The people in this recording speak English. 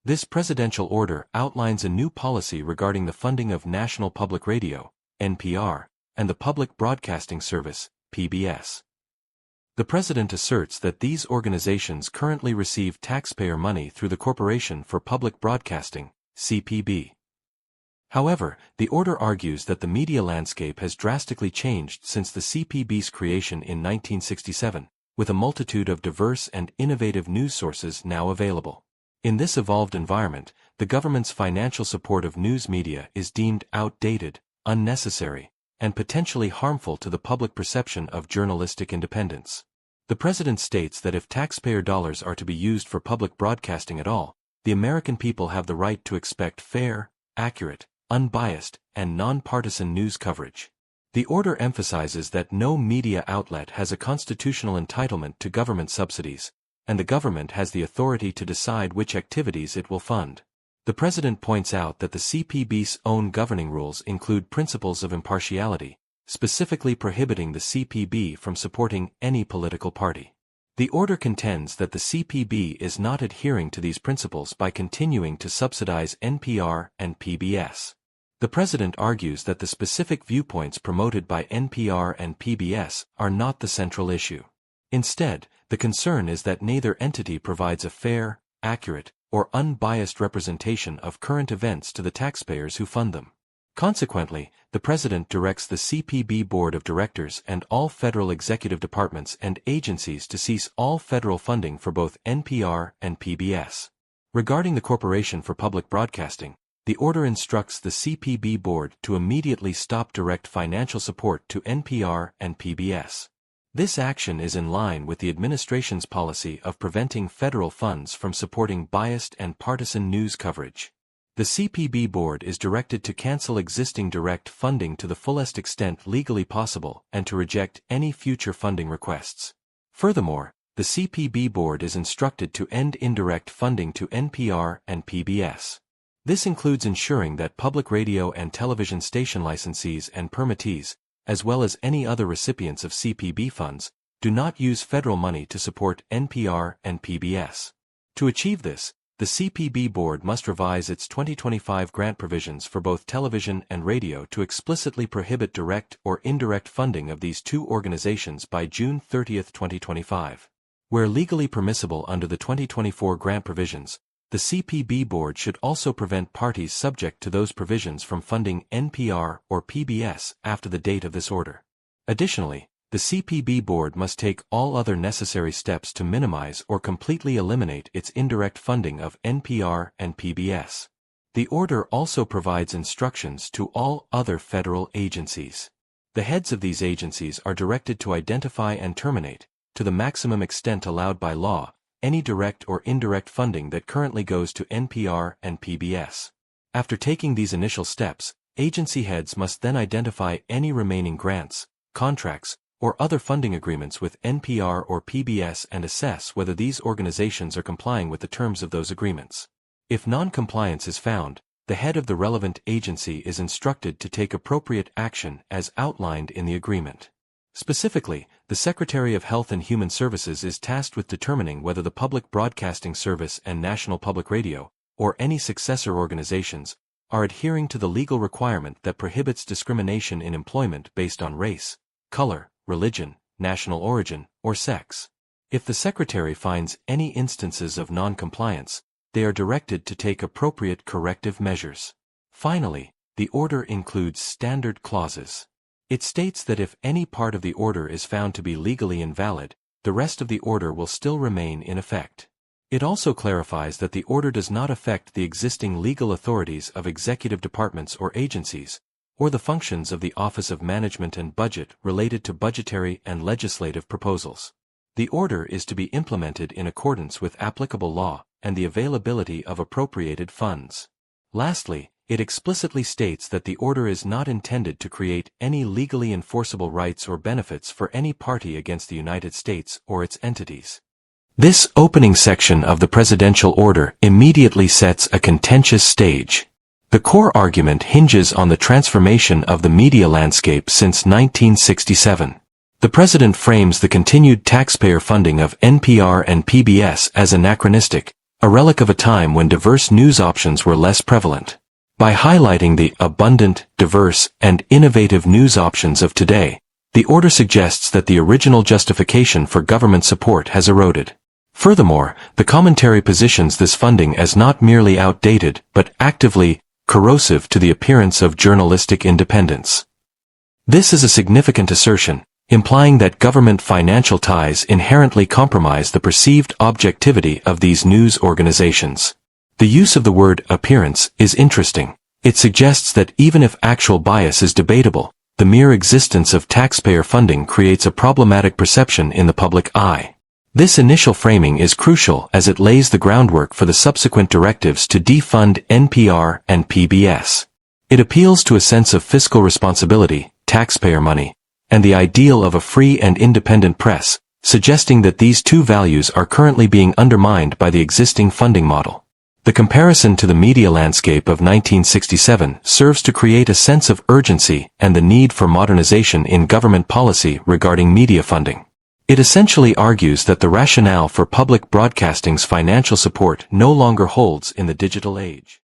This presidential order outlines a new policy regarding the funding of National Public Radio, NPR, and the Public Broadcasting Service, PBS. The president asserts that these organizations currently receive taxpayer money through the Corporation for Public Broadcasting, CPB. However, the order argues that the media landscape has drastically changed since the CPB's creation in 1967, with a multitude of diverse and innovative news sources now available. In this evolved environment, the government's financial support of news media is deemed outdated, unnecessary, and potentially harmful to the public perception of journalistic independence. The president states that if taxpayer dollars are to be used for public broadcasting at all, the American people have the right to expect fair, accurate, unbiased, and nonpartisan news coverage. The order emphasizes that no media outlet has a constitutional entitlement to government subsidies, and the government has the authority to decide which activities it will fund. The president points out that the CPB's own governing rules include principles of impartiality, specifically prohibiting the CPB from supporting any political party. The order contends that the CPB is not adhering to these principles by continuing to subsidize NPR and PBS. The president argues that the specific viewpoints promoted by NPR and PBS are not the central issue. Instead, the concern is that neither entity provides a fair, accurate, or unbiased representation of current events to the taxpayers who fund them. Consequently, the president directs the CPB Board of Directors and all federal executive departments and agencies to cease all federal funding for both NPR and PBS. Regarding the Corporation for Public Broadcasting, the order instructs the CPB Board to immediately stop direct financial support to NPR and PBS. This action is in line with the administration's policy of preventing federal funds from supporting biased and partisan news coverage. The CPB Board is directed to cancel existing direct funding to the fullest extent legally possible and to reject any future funding requests. Furthermore, the CPB Board is instructed to end indirect funding to NPR and PBS. This includes ensuring that public radio and television station licensees and permittees, as well as any other recipients of CPB funds, do not use federal money to support NPR and PBS. To achieve this, the CPB Board must revise its 2025 grant provisions for both television and radio to explicitly prohibit direct or indirect funding of these two organizations by June 30, 2025. Where legally permissible under the 2024 grant provisions, the CPB Board should also prevent parties subject to those provisions from funding NPR or PBS after the date of this order. Additionally, the CPB Board must take all other necessary steps to minimize or completely eliminate its indirect funding of NPR and PBS. The order also provides instructions to all other federal agencies. The heads of these agencies are directed to identify and terminate, to the maximum extent allowed by law, any direct or indirect funding that currently goes to NPR and PBS. After taking these initial steps, agency heads must then identify any remaining grants, contracts, or other funding agreements with NPR or PBS and assess whether these organizations are complying with the terms of those agreements. If non-compliance is found, the head of the relevant agency is instructed to take appropriate action as outlined in the agreement. Specifically, the Secretary of Health and Human Services is tasked with determining whether the Public Broadcasting Service and National Public Radio, or any successor organizations, are adhering to the legal requirement that prohibits discrimination in employment based on race, color, religion, national origin, or sex. If the Secretary finds any instances of non-compliance, they are directed to take appropriate corrective measures. Finally, the order includes standard clauses. It states that if any part of the order is found to be legally invalid, the rest of the order will still remain in effect. It also clarifies that the order does not affect the existing legal authorities of executive departments or agencies, or the functions of the Office of Management and Budget related to budgetary and legislative proposals. The order is to be implemented in accordance with applicable law and the availability of appropriated funds. Lastly, it explicitly states that the order is not intended to create any legally enforceable rights or benefits for any party against the United States or its entities. This opening section of the presidential order immediately sets a contentious stage. The core argument hinges on the transformation of the media landscape since 1967. The president frames the continued taxpayer funding of NPR and PBS as anachronistic, a relic of a time when diverse news options were less prevalent. By highlighting the abundant, diverse, and innovative news options of today, the order suggests that the original justification for government support has eroded. Furthermore, the commentary positions this funding as not merely outdated, but actively corrosive to the appearance of journalistic independence. This is a significant assertion, implying that government financial ties inherently compromise the perceived objectivity of these news organizations. The use of the word appearance is interesting. It suggests that even if actual bias is debatable, the mere existence of taxpayer funding creates a problematic perception in the public eye. This initial framing is crucial as it lays the groundwork for the subsequent directives to defund NPR and PBS. It appeals to a sense of fiscal responsibility, taxpayer money, and the ideal of a free and independent press, suggesting that these two values are currently being undermined by the existing funding model. The comparison to the media landscape of 1967 serves to create a sense of urgency and the need for modernization in government policy regarding media funding. It essentially argues that the rationale for public broadcasting's financial support no longer holds in the digital age.